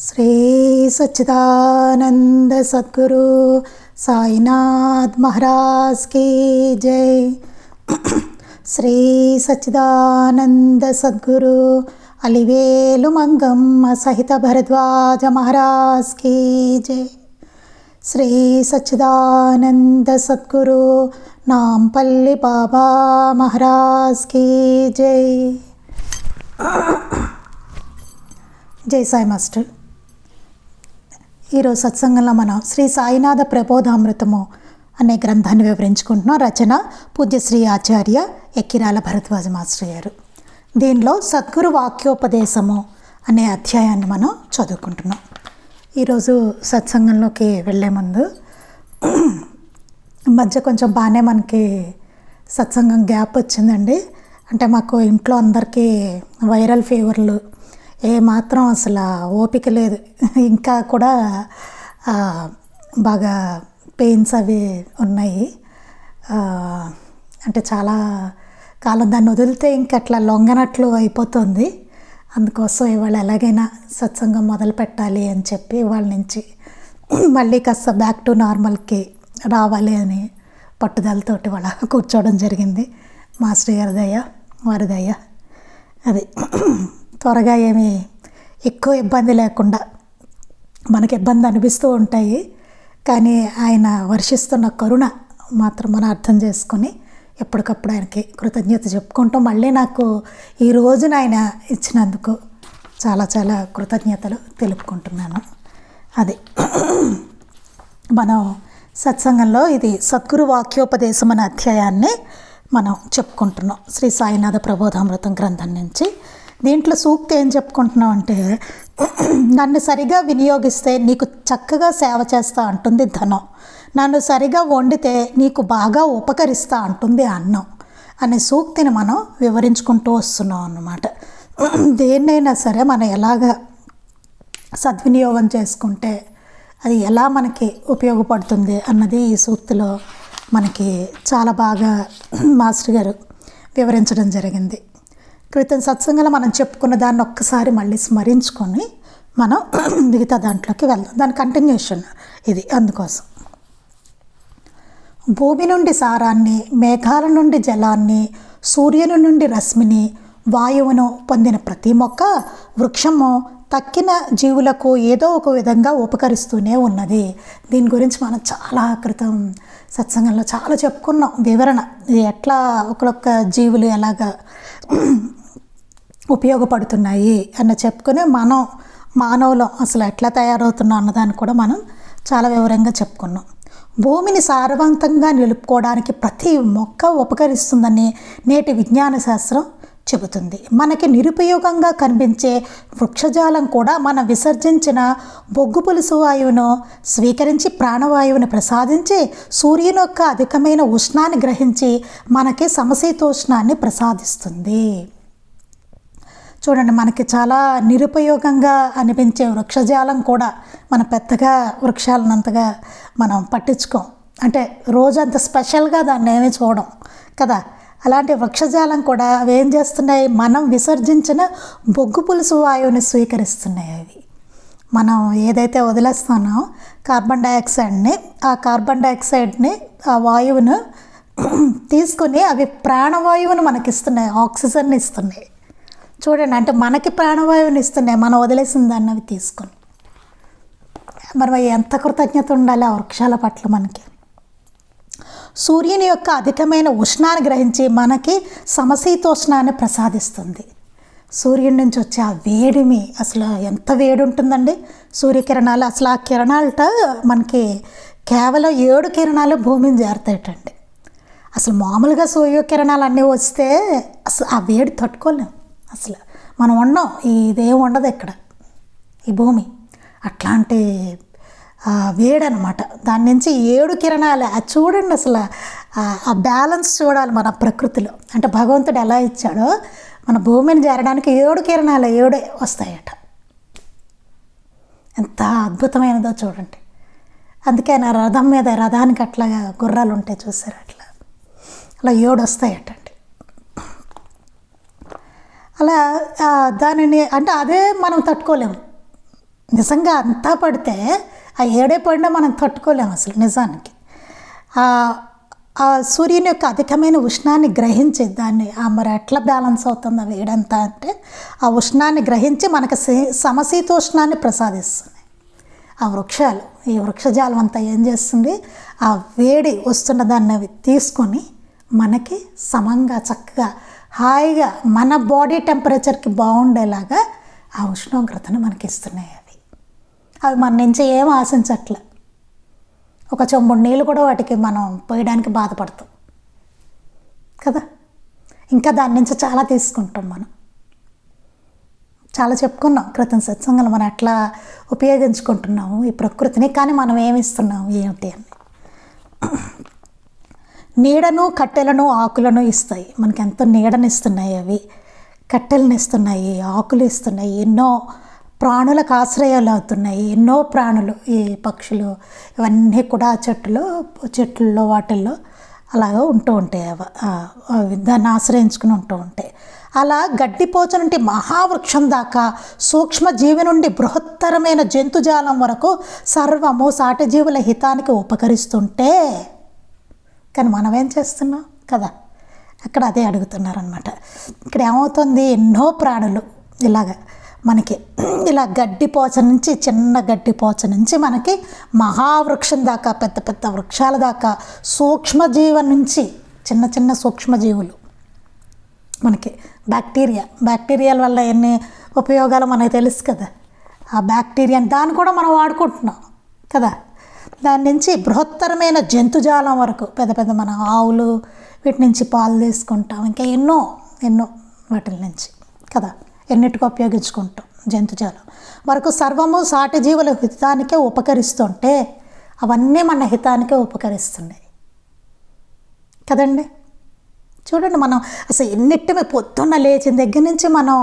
శ్రీ సచ్చిదానంద సద్గురు సాయినాథ్ మహారాజ్ की जय। శ్రీ సచ్చిదానంద సద్గురు అలివేలు మంగమ్మ సహిత భరద్వాజ మహారాజ్ की जय। శ్రీ సచ్చిదానంద సద్గురు నాంపల్లి బాబా మహారాజ్ की जय। జై సాయి మాస్టర్। ఈరోజు సత్సంగంలో మనం శ్రీ సాయినాథ ప్రబోధామృతము అనే గ్రంథాన్ని వివరించుకుంటున్నాం। రచన పూజ్యశ్రీ ఆచార్య ఎక్కిరాల భరద్వాజ మాస్టర్ గారు। దీనిలో సద్గురు వాక్యోపదేశము అనే అధ్యాయాన్ని మనం చదువుకుంటున్నాం। ఈరోజు సత్సంగంలోకి వెళ్ళే ముందు మధ్య కొంచెం బాగానే మనకి సత్సంగం గ్యాప్ వచ్చిందండి। అంటే మాకు ఇంట్లో అందరికీ వైరల్ ఫీవర్లు, ఏమాత్రం అసలు ఓపిక లేదు, ఇంకా కూడా బాగా పెయిన్స్ అవి ఉన్నాయి। అంటే చాలా కాలం దాన్ని వదిలితే ఇంక అట్లా లొంగనట్లు అయిపోతుంది। అందుకోసం ఇవాళ ఎలాగైనా సత్సంగం మొదలు పెట్టాలి అని చెప్పి ఇవాళ నుంచి మళ్ళీ కాస్త బ్యాక్ టు నార్మల్కి రావాలి అని పట్టుదలతోటి వాళ్ళ కూర్చోవడం జరిగింది। మాస్టర్ గారి దయ, వారి దయ, అది త్వరగా ఏమీ ఎక్కువ ఇబ్బంది లేకుండా, మనకి ఇబ్బంది అనిపిస్తూ ఉంటాయి కానీ ఆయన వర్షిస్తున్న కరుణ మాత్రం మనం అర్థం చేసుకొని ఎప్పటికప్పుడు ఆయనకి కృతజ్ఞత చెప్పుకుంటూ మళ్ళీ నాకు ఈ రోజున ఆయన ఇచ్చినందుకు చాలా చాలా కృతజ్ఞతలు తెలుపుకుంటున్నాను। అది మనం సత్సంగంలో ఇది సద్గురు వాక్యోపదేశం అనే అధ్యాయాన్ని మనం చెప్పుకుంటున్నాం శ్రీ సాయినాథ ప్రబోధామృతం గ్రంథం నుంచి। దీంట్లో సూక్తి ఏం చెప్పుకుంటున్నాం అంటే, నన్ను సరిగా వినియోగిస్తే నీకు చక్కగా సేవ చేస్తా అంటుంది ధనం, నన్ను సరిగా వండితే నీకు బాగా ఉపకరిస్తా అంటుంది అన్నం అనే సూక్తిని మనం వివరించుకుంటూ వస్తున్నాం అన్నమాట। దేన్నైనా సరే మనం ఎలాగ సద్వినియోగం చేసుకుంటే అది ఎలా మనకి ఉపయోగపడుతుంది అన్నది ఈ సూక్తిలో మనకి చాలా బాగా మాస్టర్ గారు వివరించడం జరిగింది। క్రితం సత్సంగంలో మనం చెప్పుకున్న దాన్ని ఒక్కసారి మళ్ళీ స్మరించుకొని మనం మిగతా దాంట్లోకి వెళ్దాం, దాని కంటిన్యూషన్ ఇది। అందుకోసం భూమి నుండి సారాన్ని, మేఘాల నుండి జలాన్ని, సూర్యుని నుండి రశ్మిని, వాయువును పొందిన ప్రతి మొక్క, వృక్షము తక్కిన జీవులకు ఏదో ఒక విధంగా ఉపకరిస్తూనే ఉన్నది। దీని గురించి మనం చాలా క్రితం సత్సంగంలో చాలా చెప్పుకున్నాం వివరణ, ఇది ఎట్లా ఒక్కొక్క జీవులు ఎలాగా ఉపయోగపడుతున్నాయి అన్న చెప్పుకొని మనం మానవులం అసలు ఎట్లా తయారవుతున్నాం అన్నదాన్ని కూడా మనం చాలా వివరంగా చెప్పుకున్నాం। భూమిని సారవంతంగా నిలుపుకోవడానికి ప్రతి మొక్క ఉపకరిస్తుందని నేటి విజ్ఞాన శాస్త్రం చెబుతుంది। మనకి నిరుపయోగంగా కనిపించే వృక్షజాలం కూడా మనం విసర్జించిన బొగ్గు పులుసు వాయువును స్వీకరించి ప్రాణవాయువుని ప్రసాదించి సూర్యుని యొక్క అధికమైన ఉష్ణాన్ని గ్రహించి మనకి సమశీతోష్ణాన్ని ప్రసాదిస్తుంది। చూడండి, మనకి చాలా నిరుపయోగంగా అనిపించే వృక్షజాలం కూడా మన పెద్దగా వృక్షాలనంతగా మనం పట్టించుకోం, అంటే రోజంత స్పెషల్గా దాన్ని ఏమీ చూడం కదా। అలాంటి వృక్షజాలం కూడా అవి ఏం చేస్తున్నాయి, మనం విసర్జించిన బొగ్గు పులుసు వాయువుని స్వీకరిస్తున్నాయి। అవి మనం ఏదైతే వదిలేస్తానో కార్బన్ డైఆక్సైడ్ని, ఆ కార్బన్ డైఆక్సైడ్ని, ఆ వాయువును తీసుకుని అవి ప్రాణవాయువును మనకి ఇస్తున్నాయి, ఆక్సిజన్ని ఇస్తున్నాయి। చూడండి, అంటే మనకి ప్రాణవాయువుని ఇస్తున్నాయి, మనం వదిలేసిన దాన్ని అవి తీసుకొని। మరి ఎంత కృతజ్ఞత ఉండాలి ఆ వృక్షాల పట్ల మనకి। సూర్యుని యొక్క అధికమైన ఉష్ణాన్ని గ్రహించి మనకి సమశీతోష్ణాన్ని ప్రసాదిస్తుంది। సూర్యుడి నుంచి వచ్చే ఆ వేడిమి అసలు ఎంత వేడి ఉంటుందండి, సూర్యకిరణాలు అసలు ఆ కిరణాలట మనకి కేవలం 7 కిరణాలు భూమిని చేరుతాయటండి। అసలు మామూలుగా సూర్యకిరణాలు అన్నీ వస్తే అసలు ఆ వేడి తట్టుకోలేము, అసలు మనం ఉన్నాం, ఇదేం ఉండదు ఇక్కడ ఈ భూమి, అట్లాంటి వేడనమాట। దాని నుంచి 7 కిరణాలు, అది చూడండి అసలు ఆ బ్యాలెన్స్ చూడాలి మన ప్రకృతిలో, అంటే భగవంతుడు ఎలా ఇచ్చాడో మన భూమిని చేరడానికి 7 కిరణాలు 7 వస్తాయట, ఎంత అద్భుతమైనదో చూడండి। అందుకే నా రథం మీద, రథానికి అట్లాగా గుర్రాలు ఉంటాయి చూసారు, అలా 7 వస్తాయటండి। అలా దానిని అంటే అదే మనం తట్టుకోలేము, నిజంగా అంతా పడితే ఆ ఏడే పడినా మనం తట్టుకోలేము అసలు నిజానికి. ఆ సూర్యుని యొక్క అధికమైన ఉష్ణాన్ని గ్రహించి దాన్ని మరి ఎట్లా బ్యాలెన్స్ అవుతుంది ఆ వేడంతా అంటే ఆ ఉష్ణాన్ని గ్రహించి మనకు సమశీతోష్ణాన్ని ప్రసాదిస్తుంది ఆ వృక్షాలు. ఈ వృక్షజాలం అంతా ఏం చేస్తుంది, ఆ వేడి వస్తున్న దాన్ని అవి తీసుకొని మనకి సమంగా చక్కగా హాయిగా మన బాడీ టెంపరేచర్కి బాగుండేలాగా ఆ ఉష్ణోగ్రతను మనకి ఇస్తున్నాయి. అవి మన నుంచి ఏం ఆశించట్లే. ఒక చెంబుడు నీళ్ళు కూడా వాటికి మనం పోయడానికి బాధపడతాం కదా. ఇంకా దాని నుంచి చాలా తీసుకుంటాం మనం. చాలా చెప్పుకున్నాం క్రితం సత్సంగంలో మనం ఎట్లా ఉపయోగించుకుంటున్నాము ఈ ప్రకృతిని, కానీ మనం ఏమి ఇస్తున్నాము ఏమిటి అని. నీడను కట్టెలను ఆకులను ఇస్తాయి. మనకి ఎంతో నీడనిస్తున్నాయి అవి, కట్టెలను ఇస్తున్నాయి, ఆకులు ఇస్తున్నాయి, ఎన్నో ప్రాణులకు ఆశ్రయాలు అవుతున్నాయి. ఎన్నో ప్రాణులు, ఈ పక్షులు ఇవన్నీ కూడా చెట్లలో వాటిల్లో అలాగా ఉంటూ ఉంటాయి. అవి దాన్ని ఆశ్రయించుకుని ఉంటూ ఉంటాయి. అలా గడ్డిపోచ నుండి మహావృక్షం దాకా సూక్ష్మజీవి నుండి బృహత్తరమైన జంతుజాలం వరకు సర్వము సాటి జీవుల హితానికి ఉపకరిస్తుంటే, కానీ మనం ఏం చేస్తున్నాం కదా, అక్కడ అదే అడుగుతున్నారనమాట. ఇక్కడ ఏమవుతుంది, ఎన్నో ప్రాణులు ఇలాగ మనకి ఇలా గడ్డిపోచ నుంచి, చిన్న గడ్డిపోచ నుంచి మనకి మహావృక్షం దాకా, పెద్ద పెద్ద వృక్షాల దాకా, సూక్ష్మజీవం నుంచి చిన్న చిన్న సూక్ష్మజీవులు మనకి బ్యాక్టీరియాల వల్ల ఎన్ని ఉపయోగాలు మనకు తెలుసు కదా. ఆ బ్యాక్టీరియా దాన్ని కూడా మనం వాడుకుంటున్నాం కదా. దాని నుంచి బృహత్తరమైన జంతుజాలం వరకు, పెద్ద పెద్ద మన ఆవులు వీటి నుంచి పాలు తీసుకుంటాం, ఇంకా ఎన్నో వాటి నుంచి కదా, ఎన్నిటికీ ఉపయోగించుకుంటాం. జంతుజాలం వరకు సర్వము సాటి జీవుల హితానికే ఉపకరిస్తుంటే అవన్నీ మన హితానికే ఉపకరిస్తున్నాయి కదండి. చూడండి, మనం అసలు ఎన్నిటి మీద పొద్దున్న లేచిన దగ్గర నుంచి మనం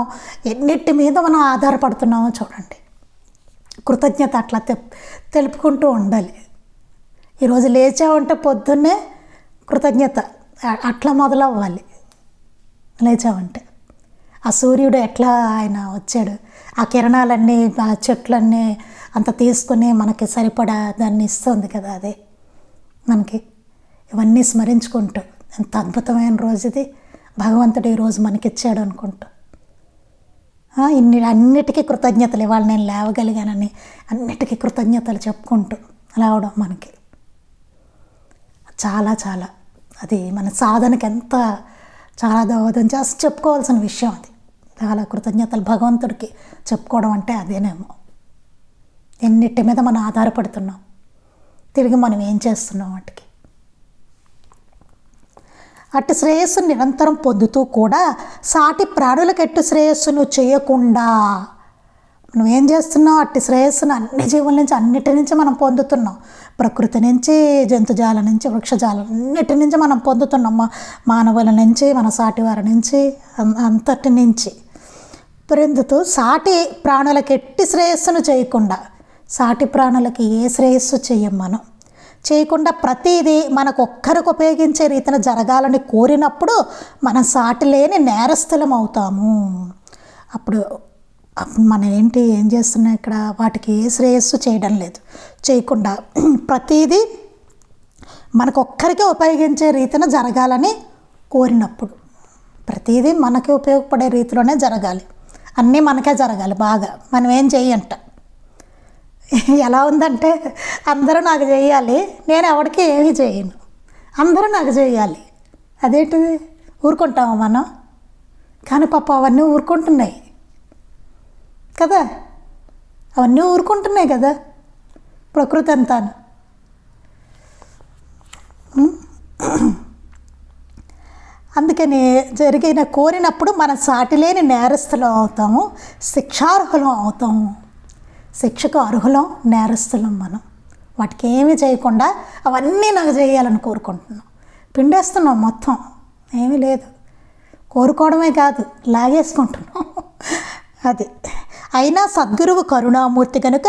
ఎన్నిటి మీద మనం ఆధారపడుతున్నామో చూడండి. కృతజ్ఞత అట్లా తెలుపుకుంటూ ఉండాలి. ఈరోజు లేచామంటే పొద్దున్నే కృతజ్ఞత అట్లా మొదలవ్వాలి. లేచామంటే ఆ సూర్యుడు ఎట్లా ఆయన వచ్చాడు, ఆ కిరణాలన్నీ, ఆ చెట్లన్నీ అంత తీసుకుని మనకి సరిపడా దాన్ని ఇస్తుంది కదా. అదే మనకి ఇవన్నీ స్మరించుకుంటూ ఎంత అద్భుతమైన రోజు ఇది, భగవంతుడు ఈరోజు మనకిచ్చాడు అనుకుంటూ అన్నిటికీ కృతజ్ఞతలు. ఇవాళ నేను లేవగలిగానని అన్నిటికీ కృతజ్ఞతలు చెప్పుకుంటూ లేవడం మనకి చాలా చాలా అది మన సాధనకి ఎంత చాలా దోహదం చేసి చెప్పుకోవాల్సిన విషయం. అది చాలా కృతజ్ఞతలు భగవంతుడికి చెప్పుకోవడం అంటే అదేనేమో. ఎన్నిటి మీద మనం ఆధారపడుతున్నాం, తిరిగి మనం ఏం చేస్తున్నాం వాటికి. అట్టి శ్రేయస్సును నిరంతరం పొందుతూ కూడా సాటి ప్రాణులకు ఎట్టు శ్రేయస్సును చేయకుండా మనం ఏం చేస్తున్నాం, అట్టి శ్రేయస్సును అన్ని జీవుల నుంచి, అన్నిటి నుంచి మనం పొందుతున్నాం. ప్రకృతి నుంచి, జంతుజాలం నుంచి, వృక్షజాలం అన్నిటి నుంచి మనం పొందుతున్నాం. మానవుల నుంచి, మన సాటి వారి నుంచి, అంతటి నుంచి పొందుతూ సాటి ప్రాణులకి ఎట్టి శ్రేయస్సును చేయకుండా, సాటి ప్రాణులకి ఏ శ్రేయస్సు చెయ్యం మనం చేయకుండా, ప్రతిదీ మనకు ఒక్కరికి ఉపయోగించే రీతిన జరగాలని కోరినప్పుడు మనం సాటి లేని నేరస్థలం అవుతాము. అప్పుడు మనం ఏం చేస్తున్నాం ఇక్కడ, వాటికి ఏ శ్రేయస్సు చేయడం లేదు, చేయకుండా ప్రతిదీ మనకు ఒక్కరికే ఉపయోగించే రీతిన జరగాలని కోరినప్పుడు, ప్రతిదీ మనకి ఉపయోగపడే రీతిలోనే జరగాలి, అన్నీ మనకే జరగాలి బాగా, మనం ఏం చెయ్యంట. ఎలా ఉందంటే అందరూ నాకు చేయాలి, నేను ఎవరికి ఏమీ చేయను, అందరూ నాకు చేయాలి. అదేంటిది, ఊరుకుంటామా మనం? కానీ పాప అవన్నీ ఊరుకుంటున్నాయి కదా, అవన్నీ ఊరుకుంటున్నాయి కదా ప్రకృతి అంతా. అందుకని జరిగిన కోరినప్పుడు మనం సాటిలేని నేరస్తులం అవుతాము, శిక్షార్హులం అవుతాము. శిక్షకు అర్హులం, నేరస్తులం మనం. వాటికి ఏమీ చేయకుండా అవన్నీ నాకు చేయాలని కోరుకుంటున్నాం, పిండేస్తున్నాం మొత్తం, ఏమీ లేదు, కోరుకోవడమే కాదు లాగేసుకుంటున్నాం. అది అయినా సద్గురువు కరుణామూర్తి కనుక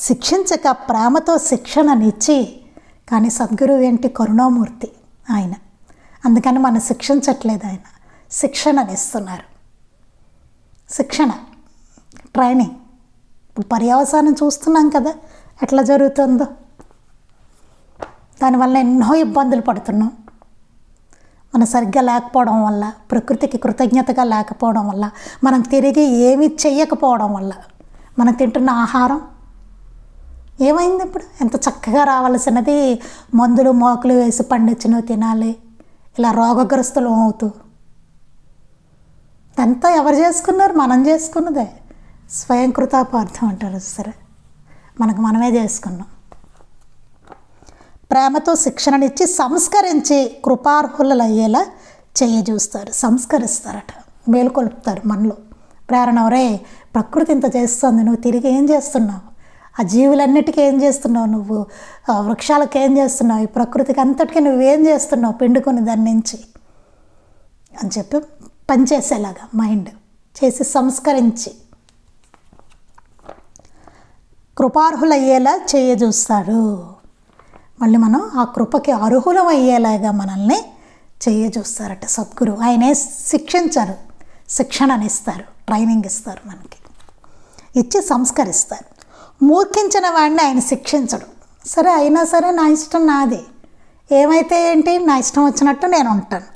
శిక్షించక ప్రేమతో శిక్షణనిచ్చి, కానీ సద్గురువు ఏంటి, కరుణామూర్తి ఆయన, అందుకని మనం శిక్షించట్లేదు, ఆయన శిక్షణనిస్తున్నారు. శిక్షణ, ట్రైనింగ్, ఇప్పుడు పర్యవసానం చూస్తున్నాం కదా ఎట్లా జరుగుతుందో. దానివల్ల ఎన్నో ఇబ్బందులు పడుతున్నాం. మనం సరిగ్గా లేకపోవడం వల్ల, ప్రకృతికి కృతజ్ఞతగా లేకపోవడం వల్ల, మనం తిరిగి ఏమీ చెయ్యకపోవడం వల్ల, మనం తింటున్న ఆహారం ఏమైంది? ఇప్పుడు ఎంత చక్కగా రావాల్సినది మందులు మోకులు వేసి పండించినవి తినాలి, ఇలా రోగగ్రస్తులు అవుతూ. అంతా ఎవరు చేసుకున్నారు? మనం చేసుకున్నదే. స్వయం కృతాపార్థం అంటారు సరే, మనకు మనమే చేసుకున్నాం. ప్రేమతో శిక్షణనిచ్చి సంస్కరించి కృపార్హులు అయ్యేలా చూస్తారు, సంస్కరిస్తారట, మేలుకొలుపుతారు మనలో ప్రేరణ. ఒరే, ప్రకృతి ఇంత చేస్తుంది, నువ్వు తిరిగి ఏం చేస్తున్నావు? ఆ జీవులన్నిటికీ ఏం చేస్తున్నావు? నువ్వు వృక్షాలకు ఏం చేస్తున్నావు? ఈ ప్రకృతికి అంతటికీ నువ్వేం చేస్తున్నావు పిండుకొని దాని నుంచి అని చెప్పి పనిచేసేలాగా మైండ్ చేసి సంస్కరించి కృపార్హులయ్యేలా చూస్తాడు. మళ్ళీ మనం ఆ కృపకి అర్హులం అయ్యేలాగా మనల్ని చూస్తారట సద్గురు. ఆయనే శిక్షించారు, శిక్షణనిస్తారు, ట్రైనింగ్ ఇస్తారు, మనకి ఇచ్చి సంస్కరిస్తారు. మూర్ఖించిన వాడిని ఆయన శిక్షించడు. సరే, అయినా సరే నా ఇష్టం నాది, ఏమైతే ఏంటి, నా ఇష్టం వచ్చినట్టు నేను ఉంటాను.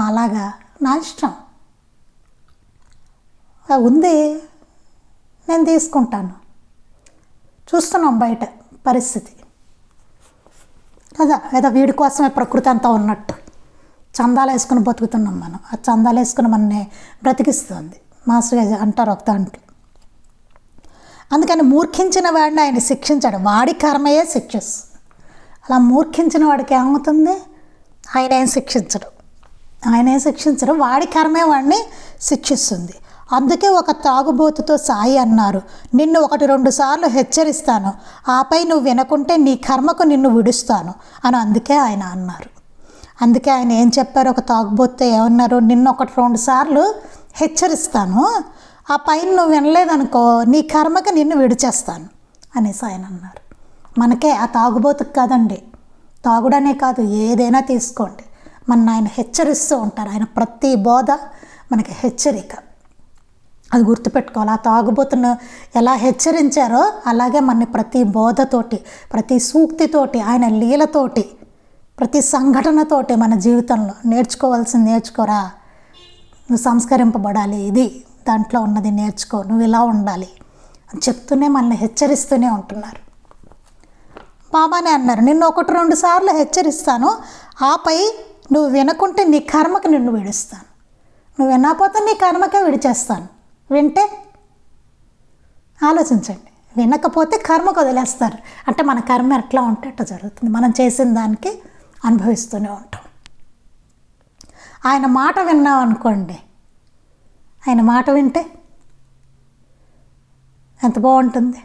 అలాగా నా ఇష్టం ఉంది, నేను తీసుకుంటాను. చూస్తున్నాం బయట పరిస్థితి కదా, ఏదో వీడి కోసమే ప్రకృతి అంతా ఉన్నట్టు చందాలు వేసుకుని బతుకుతున్నాం మనం. ఆ చందాలు వేసుకుని మనని బ్రతికిస్తుంది మాస్టర్ అంటారు ఒక దాంట్లో. అందుకని మూర్ఖించిన వాడిని ఆయన శిక్షించాడు, వాడి కర్మయే శిక్షిస్తుంది. అలా మూర్ఖించిన వాడికి ఏమవుతుంది? ఆయన ఏం శిక్షించడు, వాడి కర్మే వాడిని శిక్షిస్తుంది. అందుకే ఒక తాగుబోతుతో సాయి అన్నారు, నిన్ను 1-2 సార్లు హెచ్చరిస్తాను, ఆపై నువ్వు వినకుంటే నీ కర్మకు నిన్ను విడుస్తాను అని అందుకే ఆయన అన్నారు. అందుకే ఆయన ఏం చెప్పారు? ఒక తాగుబోతుతో ఏమన్నారు? నిన్ను 1-2 సార్లు హెచ్చరిస్తాను, ఆ పైన నువ్వు వినలేదనుకో నీ కర్మకి నిన్ను విడిచేస్తాను అనేసి ఆయన అన్నారు. మనకే, ఆ తాగుబోతుకు కాదండి, తాగుడనే కాదు, ఏదైనా తీసుకోండి, మన ఆయన హెచ్చరిస్తూ ఉంటారు. ఆయన ప్రతి బోధ మనకి హెచ్చరిక, అది గుర్తుపెట్టుకోవాలి. ఆ తాగుబోతును ఎలా హెచ్చరించారో అలాగే మన ప్రతి బోధతోటి, ప్రతి సూక్తితోటి, ఆయన లీలతోటి, ప్రతి సంఘటనతోటి మన జీవితంలో నేర్చుకోవాల్సింది నేర్చుకోరా, నువ్వు సంస్కరింపబడాలి, ఇది దాంట్లో ఉన్నది నేర్చుకో, నువ్వు ఇలా ఉండాలి అని చెప్తూనే మనల్ని హెచ్చరిస్తూనే ఉంటున్నారు. బాబానే అన్నారు, నిన్ను 1-2 సార్లు హెచ్చరిస్తాను, ఆపై నువ్వు వినకుంటే నీ కర్మకి నిన్ను విడుస్తాను. నువ్వు వినకపోతే నీ కర్మకే విడిచేస్తాను. వింటే ఆలోచించండి, వినకపోతే కర్మకు వదిలేస్తారు. అంటే మన కర్మ ఎట్లా ఉంటే అట్లా జరుగుతుంది, మనం చేసిన దానికి అనుభవిస్తూనే ఉంటాం. ఆయన మాట విన్నాం అనుకోండి, ఆయన మాట వింటే ఎంత బాగుంటుంది.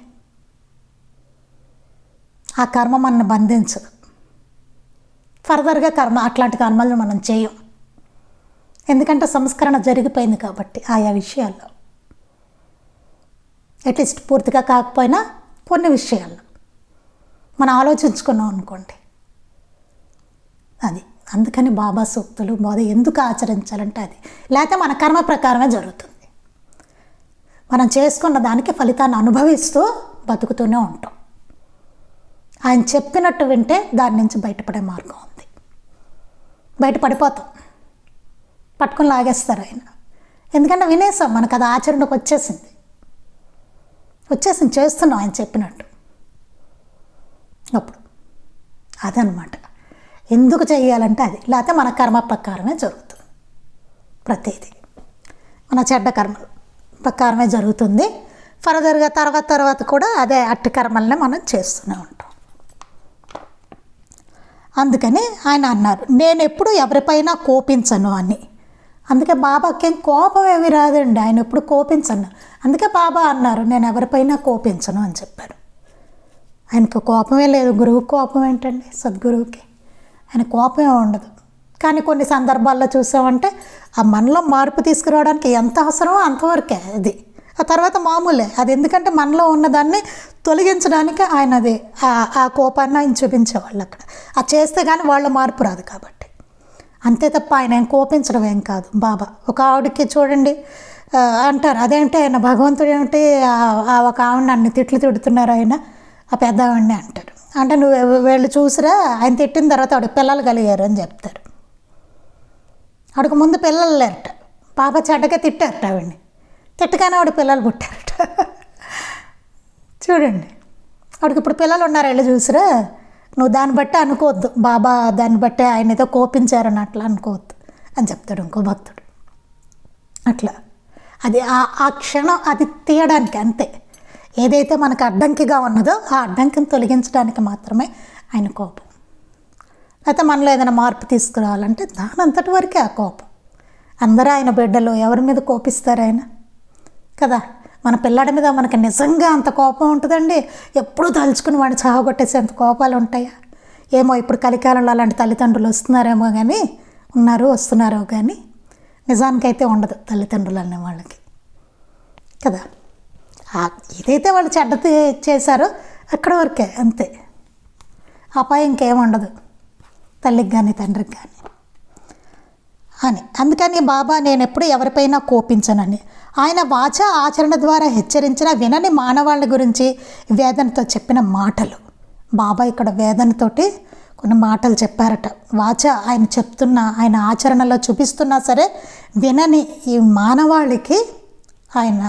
ఆ కర్మ మనల్ని బంధించదు. ఫర్దర్గా అట్లాంటి కర్మలను మనం చేయం, ఎందుకంటే సంస్కరణ జరిగిపోయింది కాబట్టి ఆయా విషయాల్లో. అట్లీస్ట్ పూర్తిగా కాకపోయినా కొన్ని విషయాల్లో మనం ఆలోచించుకున్నాం అనుకోండి, అది. అందుకని బాబా సూక్తులు బోధ ఎందుకు ఆచరించాలంటే అది, లేకపోతే మన కర్మ ప్రకారమే జరుగుతుంది. మనం చేసుకున్న దానికి ఫలితాన్ని అనుభవిస్తూ బతుకుతూనే ఉంటాం. ఆయన చెప్పినట్టు వింటే దాని నుంచి బయటపడే మార్గం ఉంది. బయటపడిపోతాం, పట్టుకొని లాగేస్తారు ఆయన. ఎందుకంటే వినేసాం, మనకు అది ఆచరణకు వచ్చేసింది, చేస్తున్నాం ఆయన చెప్పినట్టు. అప్పుడు అదనమాట ఎందుకు చేయాలంటే అది, లేకపోతే మన కర్మ ప్రకారమే జరుగుతుంది. ప్రతిదీ మన చెడ్డ కర్మల ప్రకారమే జరుగుతుంది. ఫర్దర్గా తర్వాత కూడా అదే అట్టి కర్మలనే మనం చేస్తూనే ఉంటాం. అందుకని ఆయన అన్నారు, నేను ఎప్పుడు ఎవరిపైనా కోపించను అని. అందుకే బాబాకి ఏం కోపం ఏమి రాదండి, ఆయన ఎప్పుడు కోపించను. అందుకే బాబా అన్నారు, నేను ఎవరిపైనా కోపించను అని చెప్పారు. ఆయనకు కోపమే లేదు. గురువుకి కోపం ఏంటండి? సద్గురువుకి ఆయన కోపమే ఉండదు. కానీ కొన్ని సందర్భాల్లో చూసామంటే ఆ మనలో మార్పు తీసుకురావడానికి ఎంత అవసరమో అంతవరకే అది. ఆ తర్వాత మామూలే అది, ఎందుకంటే మనలో ఉన్నదాన్ని తొలగించడానికి ఆయన అది ఆ కోపాన్ని ఆయన చూపించేవాళ్ళు అక్కడ. అది చేస్తే కానీ వాళ్ళ మార్పు రాదు కాబట్టి. అంతే తప్ప ఆయన ఏం కోపించడం ఏం కాదు బాబా. ఒక ఆవిడకి చూడండి, అంటారు. అదేంటి ఆయన భగవంతుడు ఏమిటి ఆ ఒక ఆవిడ అన్ని తిట్లు తిడుతున్నారు ఆయన ఆ పెద్ద ఆవిడని అంటారు. అంటే నువ్వు వీళ్ళు చూసిరా ఆయన తిట్టిన తర్వాత ఆవిడ పిల్లలు కలిగారు అని చెప్తారు. ఆవిడకు ముందు పిల్లలు లేరట, పాప చెడ్డగా తిట్టారట ఆవిడని, తిట్టగానే ఆవిడ పిల్లలు పుట్టారట. చూడండి, ఆవిడకి ఇప్పుడు పిల్లలు ఉన్నారు, వెళ్ళి చూసిరా, నువ్వు దాన్ని బట్టి అనుకోవద్దు బాబా దాన్ని బట్టి ఆయన ఏదో కోపించారని అట్లా అనుకోవద్దు అని చెప్తాడు ఇంకో భక్తుడు. అట్లా అది ఆ క్షణం అది తీయడానికి అంతే. ఏదైతే మనకు అడ్డంకిగా ఉన్నదో ఆ అడ్డంకిని తొలగించడానికి మాత్రమే ఆయన కోపం. అయితే మనలో ఏదైనా మార్పు తీసుకురావాలంటే దానంతటి వరకే ఆ కోపం. అందరూ ఆయన బిడ్డలు, ఎవరి మీద కోపిస్తారు ఆయన కదా. మన పిల్లాడి మీద మనకి నిజంగా అంత కోపం ఉంటుందండి. ఎప్పుడూ తలుచుకుని వాడిని చావగొట్టేసి అంత కోపాలు ఉంటాయా? ఏమో ఇప్పుడు కలికాలంలో అలాంటి తల్లిదండ్రులు వస్తున్నారేమో కానీ, వస్తున్నారో కానీ నిజానికైతే ఉండదు తల్లిదండ్రులు అనే వాళ్ళకి కదా. ఏదైతే వాళ్ళు చెడ్డ చేశారో అక్కడ వరకే అంతే, అపాయం ఇంకేం ఉండదు తల్లికి కానీ తండ్రికి కానీ అని. అందుకని బాబా నేను ఎప్పుడు ఎవరిపైనా కోపించనని ఆయన వాచ ఆచరణ ద్వారా హెచ్చరించిన వినని మానవాళ్ళ గురించి వేదనతో చెప్పిన మాటలు. బాబా ఇక్కడ వేదనతోటి కొన్ని మాటలు చెప్పారట. వాచ ఆయన చెప్తున్న, ఆయన ఆచరణలో చూపిస్తున్నా సరే వినని ఈ మానవాళికి ఆయన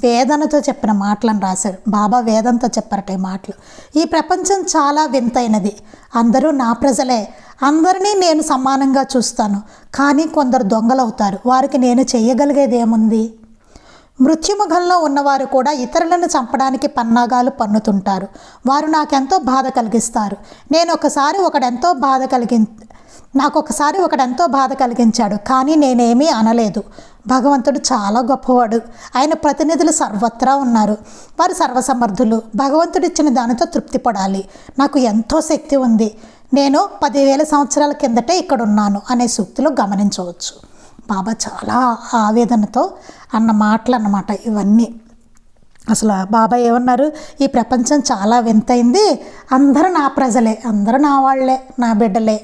వేదనతో చెప్పిన మాటలను రాశారు. బాబా వేదంతో చెప్పారట ఈ మాటలు. ఈ ప్రపంచం చాలా వింతైనది, అందరూ నా ప్రజలే, అందరినీ నేను సమానంగా చూస్తాను, కానీ కొందరు దొంగలవుతారు, వారికి నేను చేయగలిగేది ఏముంది? మృత్యుముఖంలో ఉన్నవారు కూడా ఇతరులను చంపడానికి పన్నాగాలు పన్నుతుంటారు, వారు నాకెంతో బాధ కలిగిస్తారు. నాకు ఒకసారి ఒకడెంతో బాధ కలిగించాడు, కానీ నేనేమీ అనలేదు. భగవంతుడు చాలా గొప్పవాడు, ఆయన ప్రతినిధులు సర్వత్రా ఉన్నారు, వారు సర్వసమర్థులు, భగవంతుడు ఇచ్చిన దానితో తృప్తి పడాలి. నాకు ఎంతో శక్తి ఉంది, నేను 10,000 సంవత్సరాల కిందటే ఇక్కడ ఉన్నాను అనే సూక్తిలో గమనించవచ్చు. బాబా చాలా ఆవేదనతో అన్న మాటలు అన్నమాట ఇవన్నీ. అసలు బాబా ఏమన్నారు, ఈ ప్రపంచం చాలా వింతైంది, అందరూ నా ప్రజలే, అందరూ నా వాళ్ళే, నా బిడ్డలే,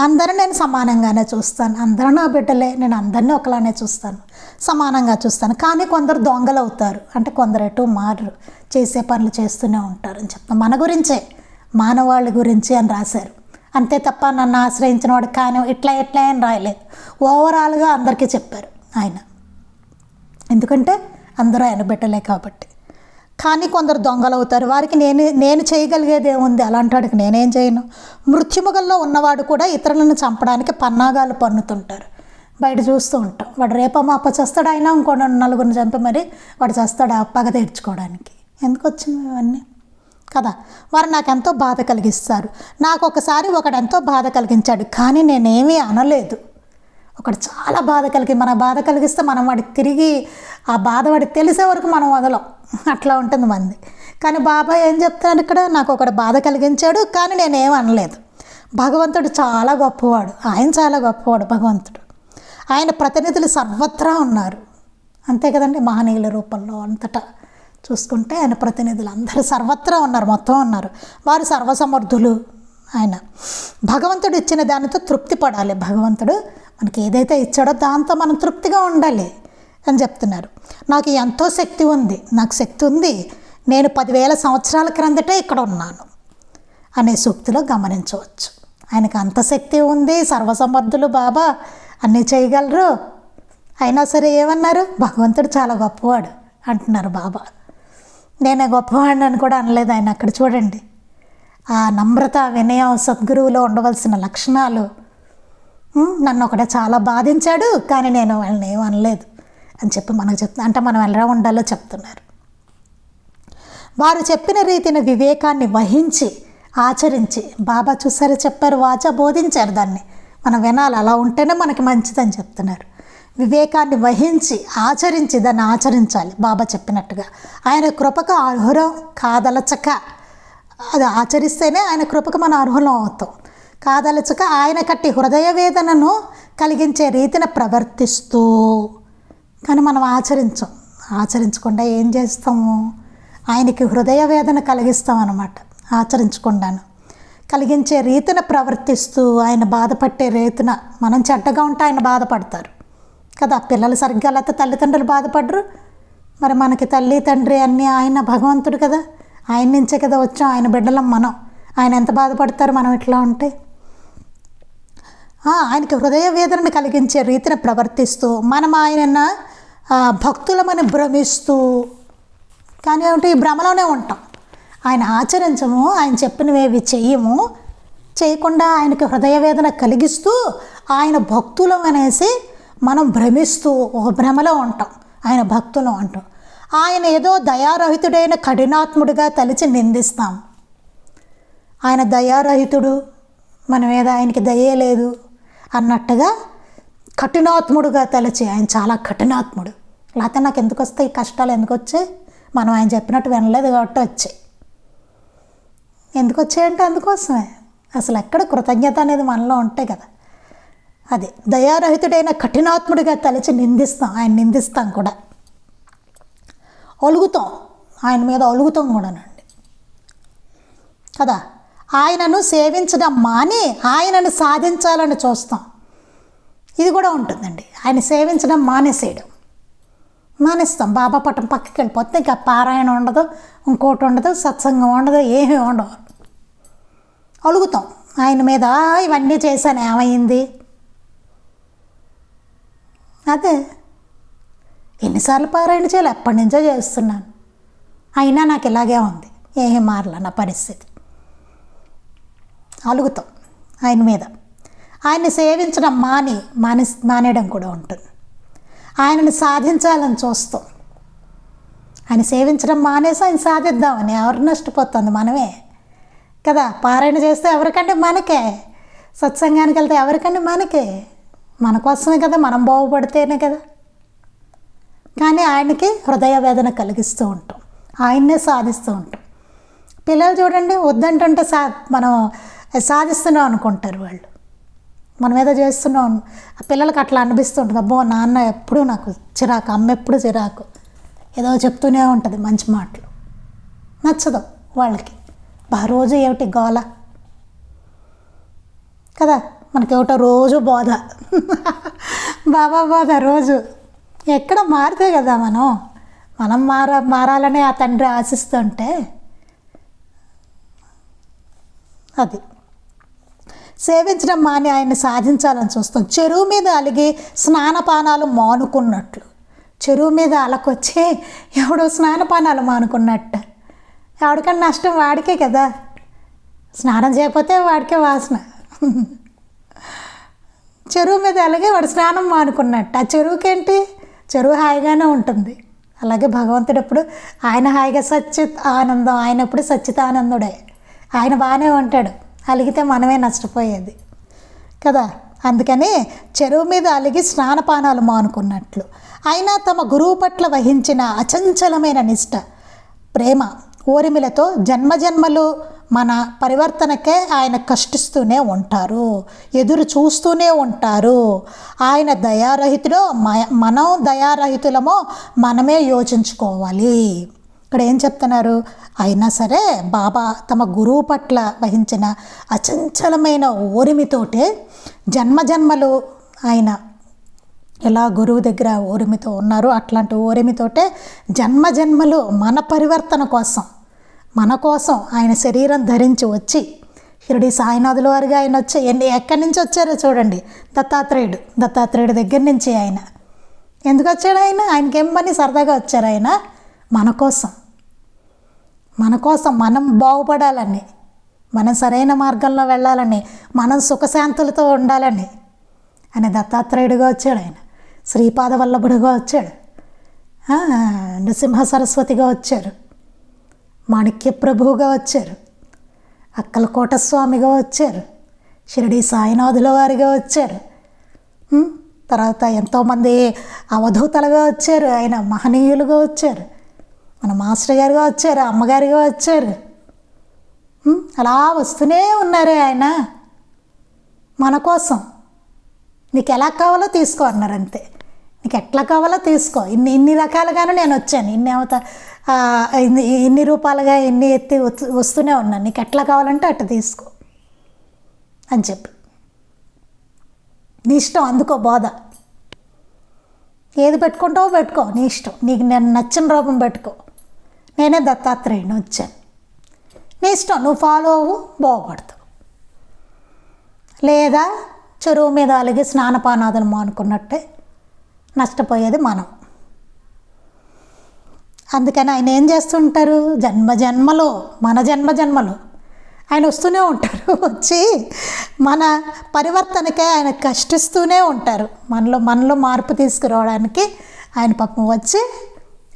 అందరూ నేను సమానంగానే చూస్తాను, అందరూ నా బిడ్డలే, నేను అందరినీ ఒకలానే చూస్తాను, సమానంగా చూస్తాను, కానీ కొందరు దొంగలు అవుతారు, అంటే కొందరు ఎటు మారు, చేసే పనులు చేస్తూనే ఉంటారు అని చెప్తాను. మన గురించే, మానవాళి గురించి అని రాశారు అంతే తప్ప నన్ను ఆశ్రయించిన వాడు కానీ ఇట్లా అని రాయలేదు. ఓవరాల్గా అందరికీ చెప్పారు ఆయన, ఎందుకంటే అందరూ ఆయన బిడ్డలే కాబట్టి. కానీ కొందరు దొంగలు అవుతారు, వారికి నేను చేయగలిగేది ఏముంది, అలాంటి వాడికి నేనేం చేయను. మృత్యుముఖంలో ఉన్నవాడు కూడా ఇతరులను చంపడానికి పన్నాగాలు పన్నుతుంటారు. బయట చూస్తూ ఉంటాం, వాడు రేపమాప చేస్తాడు, అయినా ఇంకో నలుగురిని చంపి మరి వాడు చేస్తాడు ఆ పగ తీర్చుకోవడానికి. ఎందుకు వచ్చినవి ఇవన్నీ కదా. వారు నాకెంతో బాధ కలిగిస్తారు, నాకు ఒకసారి ఒకడెంతో బాధ కలిగించాడు, కానీ నేనేమీ అనలేదు. ఒకడు చాలా బాధ మన బాధ కలిగిస్తే మనం వాడికి తిరిగి ఆ బాధ వాడికి తెలిసే వరకు మనం వదలం, అట్లా ఉంటుంది మంది. కానీ బాబా ఏం చెప్తాడు ఇక్కడ, నాకు ఒకడు బాధ కలిగించాడు కానీ నేనేం అనలేదు. భగవంతుడు చాలా గొప్పవాడు, ఆయన చాలా గొప్పవాడు భగవంతుడు. ఆయన ప్రతినిధులు సర్వత్రా ఉన్నారు, అంతే కదండి, మహనీయుల రూపంలో అంతటా చూసుకుంటే ఆయన ప్రతినిధులు అందరూ సర్వత్రా ఉన్నారు, మొత్తం ఉన్నారు, వారు సర్వసమర్థులు. ఆయన భగవంతుడు ఇచ్చిన దానితో తృప్తి పడాలి. భగవంతుడు మనకి ఏదైతే ఇచ్చాడో దాంతో మనం తృప్తిగా ఉండాలి అని చెప్తున్నారు. నాకు ఎంతో శక్తి ఉంది, నాకు శక్తి ఉంది, నేను 10,000 సంవత్సరాల క్రిందటే ఇక్కడ ఉన్నాను అనే సూక్తిలో గమనించవచ్చు. ఆయనకు అంత శక్తి ఉంది, సర్వసమర్థులు బాబా, అన్నీ చేయగలరు. అయినా సరే ఏమన్నారు, భగవంతుడు చాలా గొప్పవాడు అంటున్నారు బాబా. నేనే గొప్పవాడిని అని కూడా అనలేదు ఆయన. అక్కడ చూడండి, ఆ నమ్రత, వినయం, సద్గురువులో ఉండవలసిన లక్షణాలు. నన్ను ఒకడే చాలా బాధించాడు కానీ నేను వాళ్ళని ఏం అనలేదు అని చెప్పి మనకు చెప్తున్నా, అంటే మనం ఎలా ఉండాలో చెప్తున్నారు. వారు చెప్పిన రీతిని వివేకాన్ని వహించి ఆచరించి, బాబా చూసారు చెప్పారు, వాచ బోధించారు, దాన్ని మనం వినాలి, అలా ఉంటేనే మనకి మంచిదని చెప్తున్నారు. వివేకాన్ని వహించి ఆచరించి దాన్ని ఆచరించాలి బాబా చెప్పినట్టుగా. ఆయన కృపకు అర్హులం కాదలచక, అది ఆచరిస్తేనే ఆయన కృపకు మన అర్హులం అవుతాం. కాదలచక ఆయన కట్టి హృదయ వేదనను కలిగించే రీతిని ప్రవర్తిస్తూ, కానీ మనం ఆచరించకుండా ఏం చేస్తాము, ఆయనకి హృదయ వేదన కలిగిస్తాం అన్నమాట. ఆచరించకుండాను కలిగించే రీతిని ప్రవర్తిస్తూ, ఆయన బాధపట్టే రీతిన మనం చెడ్డగా ఉంటే ఆయన బాధపడతారు కదా. పిల్లలు సరిగ్గా లేకపోతే తల్లిదండ్రులు బాధపడరు. మరి మనకి తల్లి తండ్రి అన్నీ ఆయన భగవంతుడు కదా, ఆయన నుంచే కదా వచ్చాం, ఆయన బిడ్డలం మనం. ఆయన ఎంత బాధపడతారు మనం ఇట్లా ఉంటే. ఆయనకి హృదయ వేదనను కలిగించే రీతిని ప్రవర్తిస్తూ మనం ఆయన భక్తులమని భ్రమిస్తూ, కానీ ఏమిటి, ఈ భ్రమలోనే ఉంటాం. ఆయన ఆచరించము, ఆయన చెప్పినవేవి చెయ్యము, చేయకుండా ఆయనకి హృదయ వేదన కలిగిస్తూ ఆయన భక్తులం అనేసి మనం భ్రమిస్తూ ఒక భ్రమలో ఉంటాం. ఆయన భక్తులం అంటాం. ఆయన ఏదో దయారహితుడైన కఠినాత్ముడిగా తలిచి నిందిస్తాం. ఆయన దయారహితుడు, మన మీద ఆయనకి దయే లేదు అన్నట్టుగా కఠినాత్ముడుగా తలచి, ఆయన చాలా కఠినాత్ముడు. లేకపోతే నాకు ఎందుకు వస్తాయి ఈ కష్టాలు, ఎందుకు వచ్చాయి, మనం ఆయన చెప్పినట్టు వినలేదు కాబట్టి వచ్చాయి. ఎందుకు వచ్చాయంటే అందుకోసమే. అసలు ఎక్కడ కృతజ్ఞత అనేది మనలో ఉంటే కదా. అది దయారహితుడైన కఠినాత్ముడిగా తలచి నిందిస్తాం, ఆయన నిందిస్తాం కూడా, ఒలుగుతాం, ఆయన మీద ఒలుగుతాం కూడానండి కదా. ఆయనను సేవించడం మాని ఆయనను సాధించాలని చూస్తాం. ఇది కూడా ఉంటుందండి. ఆయన సేవించడం మానేస్తాం. బాబా పట్టం పక్కకి వెళ్ళిపోతే ఇంకా పారాయణ ఉండదు, ఇంకోటి ఉండదు, సత్సంగం ఉండదు, ఏమీ ఉండవు. అలుగుతాం ఆయన మీద, ఇవన్నీ చేశాను ఏమైంది. అదే ఎన్నిసార్లు పారాయణ చేయాలి, ఎప్పటి నుంచో చేస్తున్నాను, అయినా నాకు ఇలాగే ఉంది, ఏమీ మారలే నా పరిస్థితి. అలుగుతాం ఆయన మీద. ఆయన్ని సేవించడం మానేయడం కూడా ఉంటుంది. ఆయనను సాధించాలని చూస్తాం. ఆయన సేవించడం మానేసి ఆయన సాధిద్దామని. ఎవరు నష్టపోతుంది? మనమే కదా. పారాయణ చేస్తే ఎవరికంటే మనకే, సత్సంగానికి వెళ్తే ఎవరికంటే మనకే, మన కోసమే కదా, మనం బాగుపడితేనే కదా. కానీ ఆయనకి హృదయ వేదన కలిగిస్తూ ఉంటాం, ఆయన్నే సాధిస్తూ ఉంటాం. పిల్లలు చూడండి, వద్దంటుంటే మనం సాధిస్తున్నాం అనుకుంటారు వాళ్ళు, మనం ఏదో చేస్తున్నాం. ఆ పిల్లలకి అట్లా అనిపిస్తుంటుంది, అబ్బో నాన్న ఎప్పుడూ నాకు చిరాకు, అమ్మ ఎప్పుడు చిరాకు, ఏదో చెప్తూనే ఉంటుంది మంచి మాటలు, నచ్చదు వాళ్ళకి. రోజు ఏమిటి గోల కదా, మనకేమిటో రోజు బోధ బాబా బోధ రోజు. ఎక్కడ మారితే కదా మనం మారాలనే ఆ తండ్రి ఆశిస్తుంటే. అది సేవించడం మాని ఆయన్ని సాధించాలని చూస్తాం. చెరువు మీద అలిగి స్నానపానాలు మానుకున్నట్లు. చెరువు మీద అలకొచ్చి ఎవడో స్నానపానాలు మానుకున్నట్టు. ఎవడికన్నా నష్టం వాడికే కదా, స్నానం చేయకపోతే వాడికే వాసన. చెరువు మీద అలిగి వాడు స్నానం మానుకున్నట్టు. ఆ చెరువుకేంటి, చెరువు హాయిగానే ఉంటుంది. అలాగే భగవంతుడు ఎప్పుడు ఆయన హాయిగా సచ్చిత్ ఆనందం, ఆయన ఎప్పుడు సచ్చితానందుడే, ఆయన బాగానే ఉంటాడు. అలిగితే మనమే నష్టపోయేది కదా. అందుకని చెరువు మీద అలిగి స్నానపానాలు మానుకున్నట్లు. అయినా తమ గురువు పట్ల వహించిన అచంచలమైన నిష్ట, ప్రేమ, ఓరిమిలతో జన్మజన్మలు మన పరివర్తనకే ఆయన కష్టిస్తూనే ఉంటారు, ఎదురు చూస్తూనే ఉంటారు. ఆయన దయారహితుడో మనం దయారహితులమో మనమే యోచించుకోవాలి. ఇక్కడ ఏం చెప్తున్నారు, అయినా సరే బాబా తమ గురువు పట్ల వహించిన అచంచలమైన ఓరిమితోటే జన్మజన్మలు ఆయన ఎలా గురువు దగ్గర ఓరిమితో ఉన్నారు, అట్లాంటి ఓరిమితోటే జన్మజన్మలు మన పరివర్తన కోసం, మన కోసం ఆయన శరీరం ధరించి వచ్చి, షిరిడి సాయినాథుల వారిగా ఆయన వచ్చి ఎక్కడి నుంచి వచ్చారో చూడండి. దత్తాత్రేయుడు దగ్గర నుంచి ఆయన ఎందుకు వచ్చాడు? ఆయనకేం పని, సరదాగా వచ్చారు. ఆయన మన కోసం మనం బాగుపడాలని, మనం సరైన మార్గంలో వెళ్ళాలని, మనం సుఖశాంతులతో ఉండాలని ఆయన దత్తాత్రేయుడిగా వచ్చాడు. ఆయన శ్రీపాద వల్లభుడిగా వచ్చాడు, నృసింహ సరస్వతిగా వచ్చారు, మాణిక్య ప్రభువుగా వచ్చారు, అక్కలకోట స్వామిగా వచ్చారు, షిరిడి సాయినాథుల వారిగా వచ్చారు. తర్వాత ఎంతోమంది అవధూతలుగా వచ్చారు, ఆయన మహనీయులుగా వచ్చారు, మన మాస్టర్ గారుగా వచ్చారు, అమ్మగారిగా వచ్చారు. అలా వస్తూనే ఉన్నారే ఆయన మన కోసం. నీకు ఎలా కావాలో తీసుకో అన్నారు, అంతే. నీకు ఎట్లా కావాలో తీసుకో. ఇన్ని రకాలుగానే నేను వచ్చాను, ఇన్ని రూపాలుగా ఇన్ని ఎత్తి వస్తూనే ఉన్నాను, నీకు ఎట్లా కావాలంటే అట్లా తీసుకో అని చెప్పి నీ ఇష్టం అందుకో బోధ. ఏది పెట్టుకుంటావో పెట్టుకో, నీ ఇష్టం, నీకు నేను నచ్చిన రూపం పెట్టుకో, నేనే దత్తాత్రేయుని వచ్చాను, నీ ఇష్టం, నువ్వు ఫాలో అవ్వు, బాగుపడతావు. లేదా చెరువు మీద అలిగి స్నానపానాదులు మానుకున్నట్టే నష్టపోయేది మనం. అందుకని ఆయన ఏం చేస్తుంటారు, మన జన్మలు ఆయన వస్తూనే ఉంటారు. వచ్చి మన పరివర్తనకే ఆయన కష్టిస్తూనే ఉంటారు. మనలో మార్పు తీసుకురావడానికి ఆయన పాపం వచ్చి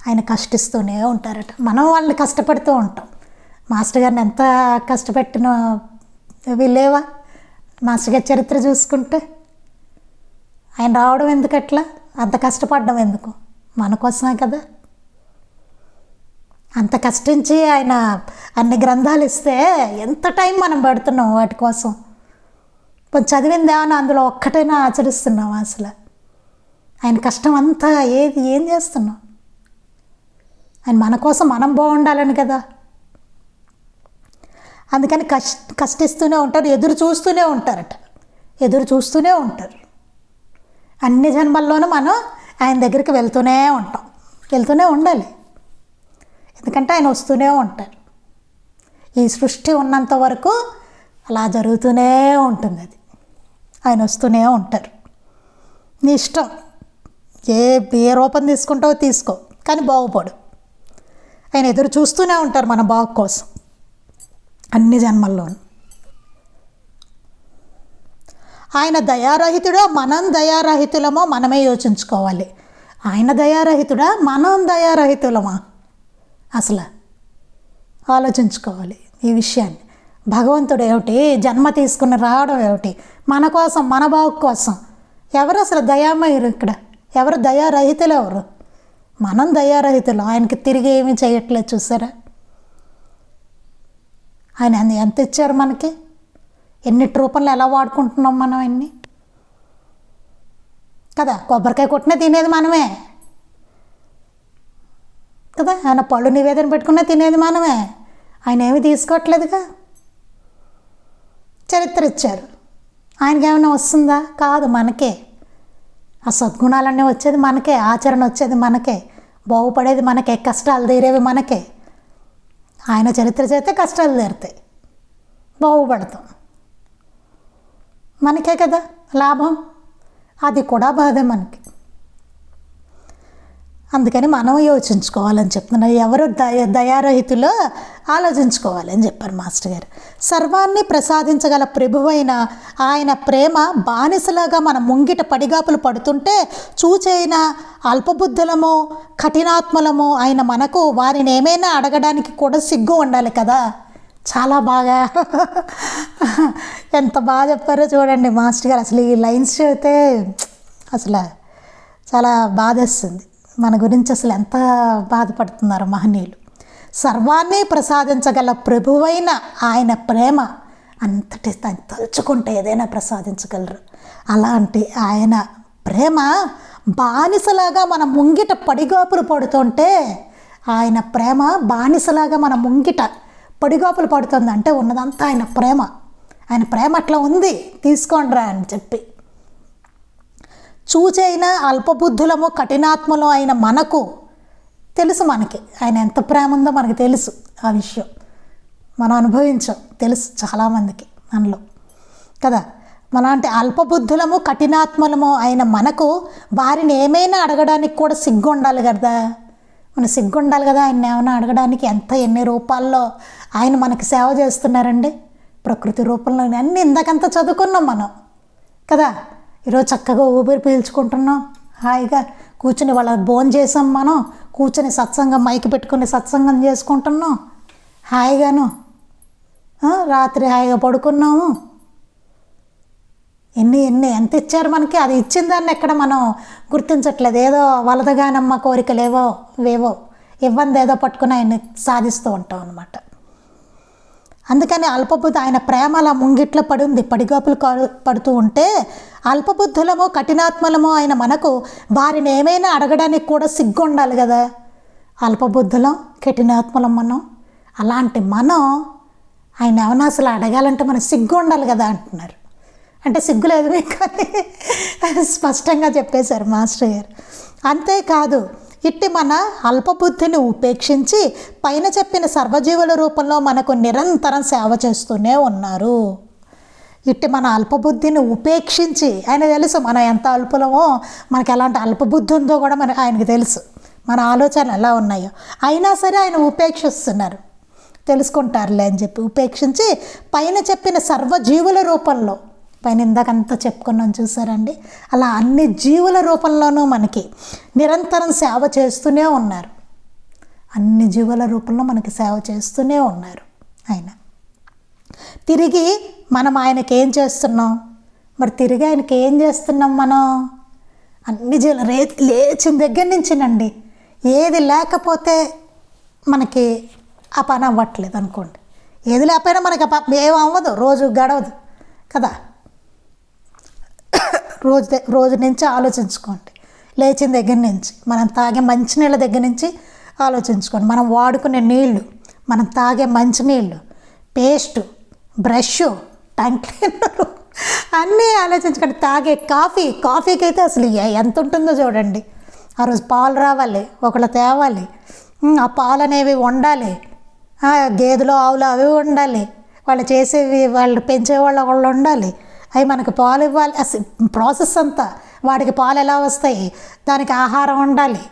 ఆయన కష్టిస్తూనే ఉంటారట. మనం వాళ్ళని కష్టపెడుతూ ఉంటాం. మాస్టర్ గారిని ఎంత కష్టపెట్టిన వీళ్ళేవా, మాస్టర్ గారి చరిత్ర చూసుకుంటే ఆయన రావడం ఎందుకు, అట్లా అంత కష్టపడడం ఎందుకు, మన కోసమే కదా. అంత కష్టించి ఆయన అన్ని గ్రంథాలు ఇస్తే ఎంత టైం మనం పెడుతున్నాం వాటి కోసం. కొంచెం చదివిందేమన్నా అందులో ఒక్కటైనా ఆచరిస్తున్నాం అసలు. ఆయన కష్టం అంతా ఏం చేస్తున్నాం, ఆయన మన కోసం మనం బాగుండాలని కదా. అందుకని కష్టిస్తూనే ఉంటారు, ఎదురు చూస్తూనే ఉంటారు. అన్ని జన్మల్లోనూ మనం ఆయన దగ్గరికి వెళ్తూనే ఉండాలి. ఎందుకంటే ఆయన వస్తూనే ఉంటారు. ఈ సృష్టి ఉన్నంత వరకు అలా జరుగుతూనే ఉంటుంది. అది ఆయన వస్తూనే ఉంటారు. నీ ఇష్టం, ఏ రూపం తీసుకుంటావో తీసుకో, కానీ బాగుపడు. ఆయన ఎదురు చూస్తూనే ఉంటారు మన బాగు కోసం అన్ని జన్మల్లోనూ. ఆయన దయారహితుడా, మనం దయారహితులమో మనమే యోచించుకోవాలి. ఆయన దయారహితుడా, మనం దయారహితులమా, అసలు ఆలోచించుకోవాలి ఈ విషయాన్ని. భగవంతుడు ఏమిటి, జన్మ తీసుకుని రావడం ఏమిటి, మన కోసం, మన బాగు కోసం. ఎవరు అసలు దయామయులు ఇక్కడ, ఎవరు దయారహితులు, ఎవరు? మనం దయారహితులు. ఆయనకి తిరిగి ఏమీ చేయట్లేదు, చూసారా? ఆయన ఎంత ఇచ్చారు మనకి, ఎన్నిటి రూపంలో ఎలా వాడుకుంటున్నాం మనం అన్నీ కదా. కొబ్బరికాయ కొట్టినా తినేది మనమే కదా, ఆయన పళ్ళు నివేదన పెట్టుకున్నా తినేది మనమే. ఆయన ఏమి తీసుకోవట్లేదుగా. చరిత్ర ఇచ్చారు, ఆయనకి ఏమైనా వస్తుందా? కాదు, మనకే. ఆ సద్గుణాలన్నీ వచ్చేది మనకే, ఆచరణ వచ్చేది మనకే, బాగుపడేది మనకే, కష్టాలు తీరేవి మనకే. ఆయన చరిత్ర చేస్తే కష్టాలు తీరుతాయి, బాగుపడతాం, మనకే కదా లాభం. అది కూడా బాధే మనకి. అందుకని మనం యోచించుకోవాలని చెప్తున్నారు. ఎవరు దయారహితులో ఆలోచించుకోవాలని చెప్పారు మాస్టర్ గారు. సర్వాన్ని ప్రసాదించగల ప్రభువైన ఆయన ప్రేమ బానిసలాగా మన ముంగిట పడిగాపులు పడుతుంటే చూచైన అల్పబుద్ధులము కఠినాత్మలము ఆయన మనకు వారిని ఏమైనా అడగడానికి కూడా సిగ్గు ఉండాలి కదా. చాలా బాగా ఎంత బాగా చెప్పారో చూడండి మాస్టర్ గారు. అసలు ఈ లైన్స్ అయితే అసలు చాలా బాధేస్తుంది. మన గురించి అసలు ఎంత బాధపడుతున్నారు మహనీయులు. సర్వాన్ని ప్రసాదించగల ప్రభువైన ఆయన ప్రేమ అంతటి తలుచుకుంటే ఏదైనా ప్రసాదించగలరు. అలాంటి ఆయన ప్రేమ బానిసలాగా మన ముంగిట పడిగాపులు పడుతుంటే, ఆయన ప్రేమ బానిసలాగా మన ముంగిట పడిగాపులు పడుతుంది అంటే ఉన్నదంతా ఆయన ప్రేమ. ఆయన ప్రేమ అట్లా ఉంది, తీసుకోండిరా అని చెప్పి. చూచైన అల్పబుద్ధులము కఠినాత్మలు అయిన మనకు తెలుసు, మనకి ఆయన ఎంత ప్రేమ ఉందో మనకి తెలుసు. ఆ విషయం మనం అనుభవించాం, తెలుసు చాలామందికి మనలో కదా. మనంటే అల్పబుద్ధులము కఠినాత్మలము అయిన మనకు వారిని ఏమైనా అడగడానికి కూడా సిగ్గు ఉండాలి కదా. మన సిగ్గు ఉండాలి కదా ఆయన ఏమైనా అడగడానికి. ఎన్ని రూపాల్లో ఆయన మనకి సేవ చేస్తున్నారండి. ప్రకృతి రూపంలో అన్నీ ఇందాకంతా చదువుకున్నాం మనం కదా. ఈరోజు చక్కగా ఊపిరి పీల్చుకుంటున్నాం, హాయిగా కూర్చుని వాళ్ళ భోజనం చేసాం, మనం కూర్చొని సత్సంగం మైకి పెట్టుకుని సత్సంగం చేసుకుంటున్నాం హాయిగాను. రాత్రి హాయిగా పడుకున్నాము. ఎంత ఇచ్చారు మనకి. అది ఇచ్చిన దాన్ని ఎక్కడ మనం గుర్తించట్లేదు. ఏదో వలదగానమ్మ కోరికలు వేవో ఇవ్వంది ఏదో పట్టుకుని ఆయన్ని సాధిస్తూ ఉంటాం అన్నమాట. అందుకని అల్పబుద్ధి ఆయన ప్రేమ అలా ముంగిట్లో పడింది, పడిగాపులు పడుతూ ఉంటే అల్పబుద్ధులము కఠినాత్మలము ఆయన మనకు వారిని ఏమైనా అడగడానికి కూడా సిగ్గు ఉండాలి కదా. అల్పబుద్ధులం కఠినాత్మలం మనం. అలాంటి మనం ఆయన ఏమైనా అసలు అడగాలంటే మనకు సిగ్గు ఉండాలి కదా అంటున్నారు. అంటే సిగ్గు లేదు మీకు అని స్పష్టంగా చెప్పేశారు మాస్టర్ గారు. అంతేకాదు ఇట్టి మన అల్పబుద్ధిని ఉపేక్షించి పైన చెప్పిన సర్వజీవుల రూపంలో మనకు నిరంతరం సేవ చేస్తూనే ఉన్నారు. ఇట్టి మన అల్పబుద్ధిని ఉపేక్షించి, ఆయన తెలుసు మనం ఎంత అల్పులమో, మనకి ఎలాంటి అల్పబుద్ధి ఉందో కూడా ఆయనకి తెలుసు, మన ఆలోచనలు ఎలా ఉన్నాయో. అయినా సరే ఆయన ఉపేక్షిస్తున్నారు, తెలుసుకుంటారులే అని చెప్పి ఉపేక్షించి పైన చెప్పిన సర్వజీవుల రూపంలో, పైన ఇందాకంతా చెప్పుకున్నాం చూసారండి, అలా అన్ని జీవుల రూపంలోనూ మనకి నిరంతరం సేవ చేస్తూనే ఉన్నారు. అన్ని జీవుల రూపంలో మనకి సేవ చేస్తూనే ఉన్నారు ఆయన. తిరిగి మనం ఆయనకి ఏం చేస్తున్నాం? మరి తిరిగి ఆయనకి ఏం చేస్తున్నాం మనం? అన్ని జీవులు లేచిన దగ్గర నుంచినండి, ఏది లేకపోతే మనకి ఆ పని అవ్వట్లేదు అనుకోండి, ఏది లేకపోయినా మనకి ఏం అవ్వదు, రోజు గడవదు కదా. రోజు నుంచి ఆలోచించుకోండి, లేచిన దగ్గర నుంచి, మనం తాగే మంచినీళ్ళ దగ్గర నుంచి ఆలోచించుకోండి, మనం వాడుకునే నీళ్ళు, మనం తాగే మంచినీళ్ళు, పేస్టు, బ్రష్, టంగ్ క్లీనరు అన్నీ ఆలోచించుకోండి. తాగే కాఫీకి అయితే అసలు ఎంత ఉంటుందో చూడండి. ఆ రోజు పాలు రావాలి, ఒకళ్ళు తేవాలి, ఆ పాలు అనేవి వండాలి, గేదెలు ఆవులు అవి వండాలి, వాళ్ళు చేసేవి వాళ్ళు పెంచేవాళ్ళు ఒకళ్ళు ఉండాలి, అవి మనకు పాలు ఇవ్వాలి. అసలు ప్రాసెస్ అంతా, వాడికి పాలు ఎలా వస్తాయి, దానికి ఆహారం ఉండాలి,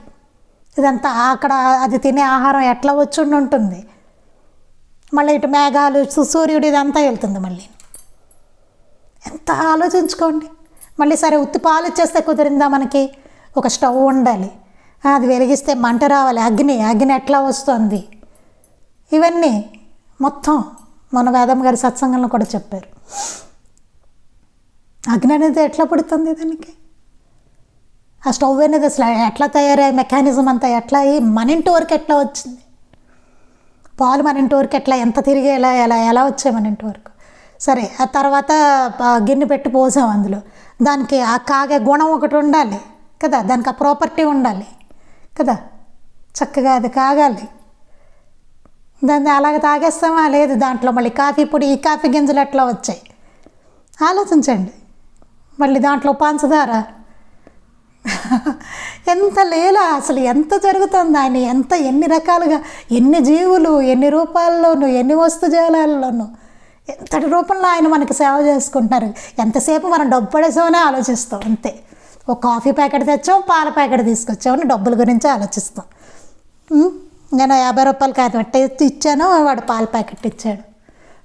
ఇదంతా అక్కడ అది తినే ఆహారం ఎట్లా వచ్చి ఉంటుంది, మళ్ళీ ఇటు మేఘాలు, సూర్యుడు, ఇదంతా వెళ్తుంది. మళ్ళీ ఎంత ఆలోచించుకోండి. మళ్ళీ సరే ఉత్తి పాలు ఇచ్చేస్తే కుదిరిందా? మనకి ఒక స్టవ్ ఉండాలి, అది వెలిగిస్తే మంట రావాలి, అగ్ని ఎట్లా వస్తుంది, ఇవన్నీ మొత్తం మన వేదం గారి సత్సంగంలో కూడా చెప్పారు. అగ్ని అనేది ఎట్లా పుడుతుంది, దానికి ఆ స్టవ్ అనేది అసలు ఎట్లా తయారయ్యే మెకానిజం అంతా ఎట్లా అయ్యి మన ఇంటి వరకు ఎట్లా వచ్చింది, పాలు మన ఇంటి వరకు ఎట్లా ఎంత తిరిగి ఎలా వచ్చాయి మన ఇంటి వరకు. సరే, ఆ తర్వాత గిన్నె పెట్టి పోసాం, అందులో దానికి ఆ కాగే గుణం ఒకటి ఉండాలి కదా, దానికి ఆ ప్రాపర్టీ ఉండాలి కదా, చక్కగా అది కాగాలి. దాన్ని అలాగ తాగేస్తామా? లేదు, దాంట్లో మళ్ళీ కాఫీ పొడి, ఈ కాఫీ గింజలు ఎట్లా వచ్చాయి ఆలోచించండి. మళ్ళీ దాంట్లో పంచదార, ఎంత లేలా, అసలు ఎంత జరుగుతుంది ఆయన, ఎన్ని రకాలుగా, ఎన్ని జీవులు, ఎన్ని రూపాల్లోనూ, ఎన్ని వస్తుజాలాల్లోనూ, ఎంతటి రూపంలో ఆయన మనకి సేవ చేసుకుంటున్నారు. ఎంతసేపు మనం డబ్బు పడేసామనే ఆలోచిస్తాం, అంతే. ఒక కాఫీ ప్యాకెట్ తెచ్చాం, పాల ప్యాకెట్ తీసుకొచ్చామని డబ్బుల గురించి ఆలోచిస్తాం. నేను 50 రూపాయలు కాదు ఇచ్చాను, వాడు పాల ప్యాకెట్ ఇచ్చాడు.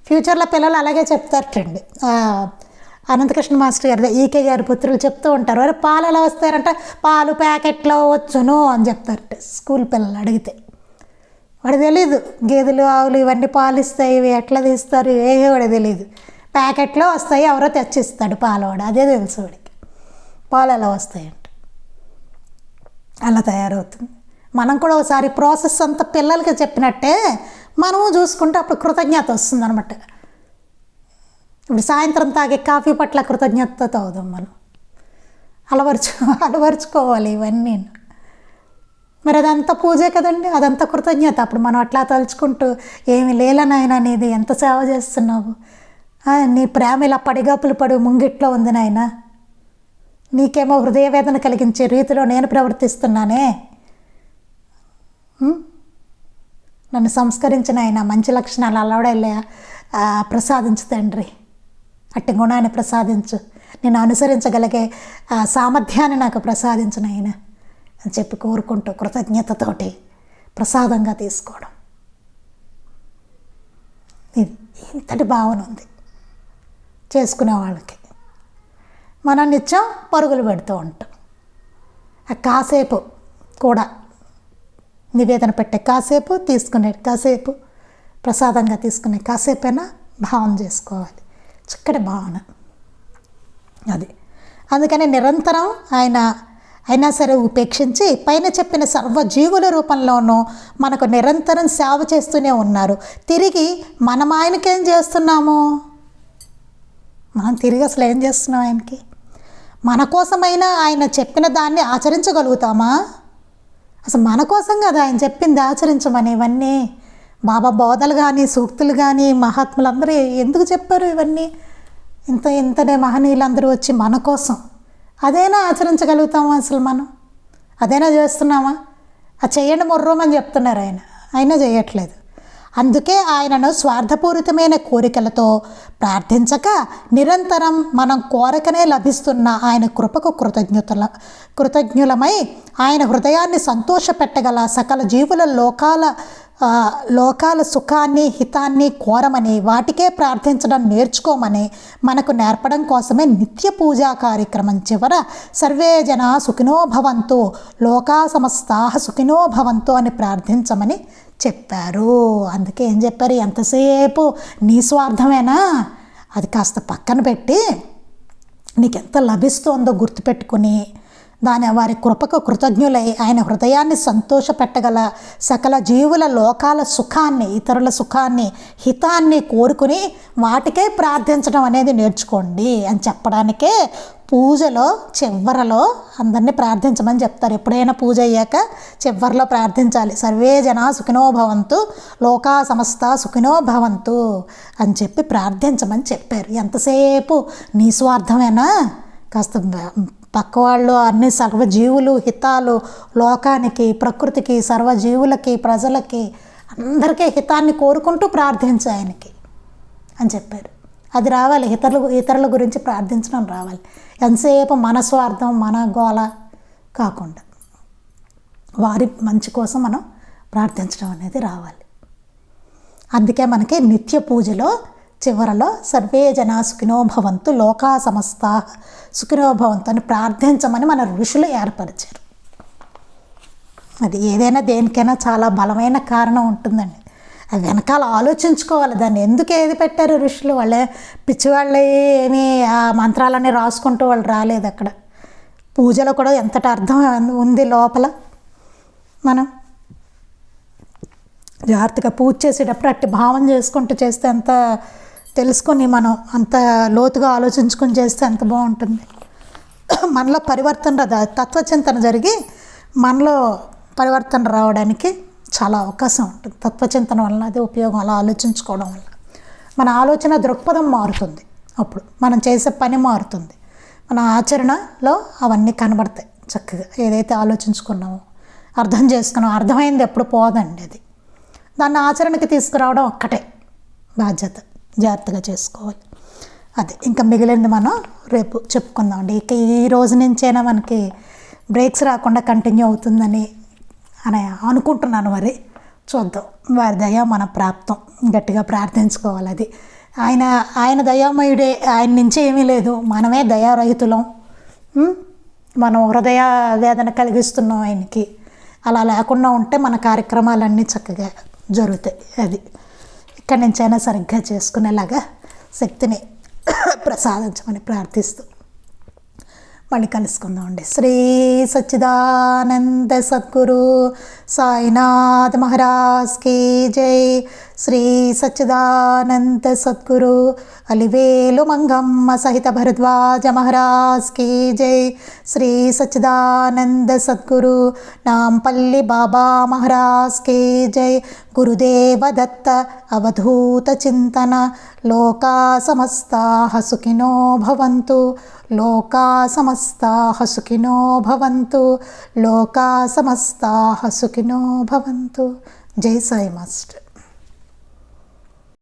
ఫ్యూచర్లో పిల్లలు అలాగే చెప్తారటండి. అనంతకృష్ణ మాస్టర్ గారు, ఈకే గారి పుత్రులు చెప్తూ ఉంటారు, అరే పాలు ఎలా వస్తారంటే పాలు ప్యాకెట్లో వచ్చును అని చెప్తారట స్కూల్ పిల్లలు అడిగితే. వాడు తెలీదు, గేదెలు ఆవులు ఇవన్నీ పాలు ఇస్తాయి, ఇవి ఎట్లా తీస్తారు ఏవో వాడు తెలీదు. ప్యాకెట్లో వస్తాయి, ఎవరో తెచ్చిస్తాడు పాలవాడు, అదే తెలుసు వాడికి పాలు ఎలా వస్తాయంట. అలా తయారవుతుంది. మనం కూడా ఒకసారి ప్రాసెస్ అంతా పిల్లలకి చెప్పినట్టే మనము చూసుకుంటే అప్పుడు కృతజ్ఞత వస్తుంది అనమాట. ఇప్పుడు సాయంత్రం తాగే కాఫీ పట్ల కృతజ్ఞతతో అవుదాం మనం, అలవరుచుకోవాలి ఇవన్నీ. మరి అదంతా పూజే కదండి, అదంతా కృతజ్ఞత. అప్పుడు మనం అట్లా తలుచుకుంటూ, ఏమి లేలనాయన నీది, ఎంత సేవ చేస్తున్నావు, నీ ప్రేమ ఇలా పడిగాపులు పడి ముంగిట్లో ఉంది నాయన, నీకేమో హృదయ వేదన కలిగించే రీతిలో నేను ప్రవర్తిస్తున్నానే, నన్ను సంస్కరించిన ఆయన మంచి లక్షణాలు అలవడలే ప్రసాదించు తండ్రి, అట్టి గుణాన్ని ప్రసాదించు, నేను అనుసరించగలిగే సామర్థ్యాన్ని నాకు ప్రసాదించిన ఆయన అని చెప్పి కోరుకుంటూ కృతజ్ఞతతోటి ప్రసాదంగా తీసుకోవడం. ఇది ఇంతటి భావన ఉంది చేసుకునే వాళ్ళకి. మనం నిత్యం పరుగులు పెడుతూ ఉంటాం. కాసేపు కూడా నివేదన పెట్టే కాసేపు, తీసుకునే కాసేపు, ప్రసాదంగా తీసుకునే కాసేపైనా భావన చేసుకోవాలి, చక్కటి భావన అది. అందుకని నిరంతరం ఆయన అయినా సరే ఉపేక్షించి పైన చెప్పిన సర్వజీవుల రూపంలోనూ మనకు నిరంతరం సేవ చేస్తూనే ఉన్నారు. తిరిగి మనం ఆయనకేం చేస్తున్నాము? మనం తిరిగి అసలు ఏం చేస్తున్నాం ఆయనకి? మన కోసమైనా ఆయన చెప్పిన దాన్ని ఆచరించగలుగుతామా? అసలు మన కోసం కదా ఆయన చెప్పింది ఆచరించమని. ఇవన్నీ బాబా బోధలు కానీ, సూక్తులు కానీ, మహాత్ములందరూ ఎందుకు చెప్పారు ఇవన్నీ? ఇంతనే మహనీయులందరూ వచ్చి మన కోసం అదేనా ఆచరించగలుగుతాము అసలు మనం? అదైనా చేస్తున్నామా? అది చెయ్యండి మొర్రోమని చెప్తున్నారు ఆయన, అయినా చేయట్లేదు. అందుకే ఆయనను స్వార్థపూరితమైన కోరికలతో ప్రార్థించక నిరంతరం మనం కోరకనే లభిస్తున్న ఆయన కృపకు కృతజ్ఞులమై ఆయన హృదయాన్ని సంతోషపెట్టగల సకల జీవుల లోకాల సుఖాన్ని హితాన్ని కోరమని, వాటికే ప్రార్థించడం నేర్చుకోమని మనకు నేర్పడం కోసమే నిత్య పూజా కార్యక్రమం చివర సర్వే జన సుఖినో భవంతు, లోకా సమస్తా సుఖినో భవంతు అని ప్రార్థించమని చెప్పారు. అందుకే ఏం చెప్పారు? ఎంతసేపు నీ స్వార్థమేనా, అది కాస్త పక్కన పెట్టి నీకెంత లభిస్తోందో గుర్తుపెట్టుకుని వారి కృపకు కృతజ్ఞులై ఆయన హృదయాన్ని సంతోషపెట్టగల సకల జీవుల లోకాల సుఖాన్ని, ఇతరుల సుఖాన్ని, హితాన్ని కోరుకుని వాటికే ప్రార్థించడం అనేది నేర్చుకోండి అని చెప్పడానికే పూజలో చివరలో అందరినీ ప్రార్థించమని చెప్తారు. ఎప్పుడైనా పూజ అయ్యాక చివరిలో ప్రార్థించాలి. సర్వే జనా సుఖినో భవంతు, లోకా సమస్త సుఖినో భవంతు అని చెప్పి ప్రార్థించమని చెప్పారు. ఎంతసేపు నీ స్వార్థమేనా, కాస్త పక్కవాళ్ళు, అన్ని సర్వజీవులు హితాలు, లోకానికి, ప్రకృతికి, సర్వజీవులకి, ప్రజలకి, అందరికీ హితాన్ని కోరుకుంటూ ప్రార్థించు ఆయనకి అని చెప్పారు. అది రావాలి, ఇతరుల గురించి ప్రార్థించడం రావాలి. ఎంతసేపు మన స్వార్థం, మన గోల కాకుండా వారి మంచి కోసం మనం ప్రార్థించడం అనేది రావాలి. అందుకే మనకి నిత్య పూజలో చివరలో సర్వే జనా సుఖినో భవంతు, లోకా సమస్త సుఖినో భవంతు అని ప్రార్థించమని మన ఋషులు ఏర్పరిచారు. అది ఏదైనా దేనికైనా చాలా బలమైన కారణం ఉంటుందండి. అది వెనకాల ఆలోచించుకోవాలి, దాన్ని ఎందుకు ఏది పెట్టారు ఋషులు. వాళ్ళే పిచ్చివాళ్ళే ఏమీ ఆ మంత్రాలన్నీ రాసుకుంటూ వాళ్ళు రాలేదు. అక్కడ పూజలో కూడా ఎంతటి అర్థం ఉంది లోపల. మనం జాగ్రత్తగా పూజ చేసేటప్పుడు అట్టి భావం చేసుకుంటూ చేస్తే అంత తెలుసుకొని మనం అంత లోతుగా ఆలోచించుకొని చేస్తే ఎంత బాగుంటుంది. మనలో పరివర్తన తత్వచింతన జరిగి మనలో పరివర్తన రావడానికి చాలా అవకాశం ఉంటుంది. తత్వచింతన వలన అది ఉపయోగం. అలా ఆలోచించుకోవడం వల్ల మన ఆలోచన దృక్పథం మారుతుంది. అప్పుడు మనం చేసే పని మారుతుంది. మన ఆచరణలో అవన్నీ కనబడతాయి చక్కగా. ఏదైతే ఆలోచించుకున్నామో, అర్థం చేసుకున్నామో, అర్థమైంది ఎప్పుడు పోదండి. అది దాన్ని ఆచరణకి తీసుకురావడం ఒక్కటే బాధ్యత. జాగ్రత్తగా చేసుకోవాలి. అది ఇంకా మిగిలింది మనం రేపు చెప్పుకుందామండి. ఇక ఈ రోజు నుంచైనా మనకి బ్రేక్స్ రాకుండా కంటిన్యూ అవుతుందని అనుకుంటున్నాను. మరి చూద్దాం. వారి దయ మన ప్రాప్తం. గట్టిగా ప్రార్థించుకోవాలి. అది ఆయన దయామయుడే. ఆయన నుంచి ఏమీ లేదు, మనమే దయారహితులం. మనం హృదయ వేదన కలిగిస్తున్నాం ఆయనకి. అలా లేకుండా ఉంటే మన కార్యక్రమాలన్నీ చక్కగా జరుగుతాయి. అది ఇక్కడి నుంచైనా సరిగ్గా చేసుకునేలాగా శక్తిని ప్రసాదించమని ప్రార్థిస్తూ మళ్ళీ కలుసుకుందామండి. శ్రీ సచ్చిదానంద సద్గురు సాయినాథ్ మహారాజ్ కీ జై. శ్రీ సచ్చిదానంద సద్గురు అలివేలు మంగమ్మ సహిత భరద్వాజ మహారాజ్ కీ జై. శ్రీ సచ్చిదానంద సద్గురు నాంపల్లి బాబా మహారాజ్ కీ జై. గురుదేవ దత్త అవధూత చింతన. లోకా సమస్తాః సుఖినో భవంతు, లోకా సమస్తాః సుఖినో భవంతు, లోకా సమస్తాః సుఖినో భవంతు. జై సాయి మాస్టర్.